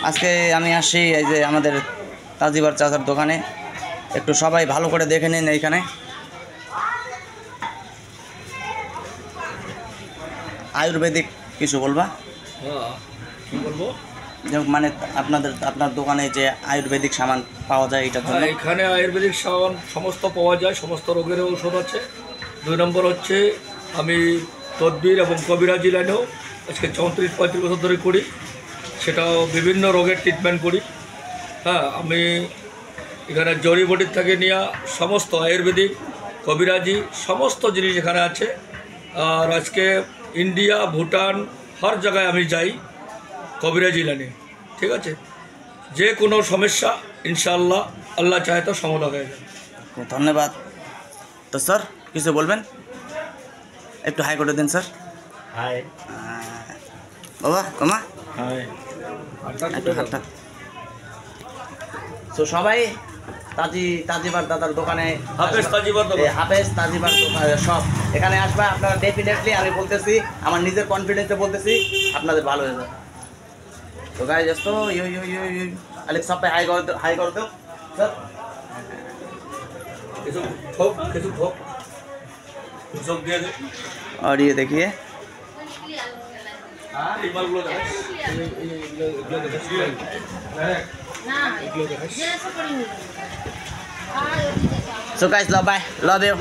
আজকে আমি আসি এই যে আমাদের তাজিবার চাচার দোকানে, একটু সবাই ভালো করে দেখে নিন। এইখানে আয়ুর্বেদিক কিছু বলবা? কি বলবো, মানে আপনার দোকানে যে আয়ুর্বেদিক সামান পাওয়া যায় এটার জন্য। এখানে আয়ুর্বেদিক সামান সমস্ত পাওয়া যায়, সমস্ত রোগের ঔষধ আছে। 2 নম্বর হচ্ছে আমি তদবির এবং কবিরাজি লাইনেও আজকে 34-35 বছর ধরে করি, সেটাও বিভিন্ন রোগের ট্রিটমেন্ট করি। হ্যাঁ, আমি এখানে জড়িবটির থেকে নিয়ে সমস্ত আয়ুর্বেদিক কবিরাজি সমস্ত জিনিস এখানে আছে। আর আজকে ইন্ডিয়া, ভুটান হর জায়গায় আমি যাই কবিরাজি লাইনে। ঠিক আছে, যে কোনো সমস্যা ইনশাআল্লাহ আল্লাহ চাহে তো সমাধান হয়ে যাবে। ধন্যবাদ। তো স্যার কিছু বলবেন? একটু হাই করে দিন স্যার। হাই বাবা, মামা, হাই। একটু হাতটা। তো সবাই তাজিবার দাদার দোকানে, হাফেজ তাজিবার দোকান, হাফেজ তাজিবার দোকানে সব এখানে আসবে আপনারা। ডেফিনেটলি আমি বলতেছি, আমার নিজের কনফিডেন্সে বলতেছি, আপনাদের ভালো হয়ে যাবে। তো গাইজ দোস্তো, আলেক্স সব पे हाई कर दो सर। और ये देखिए, so guys, love, bye, love you.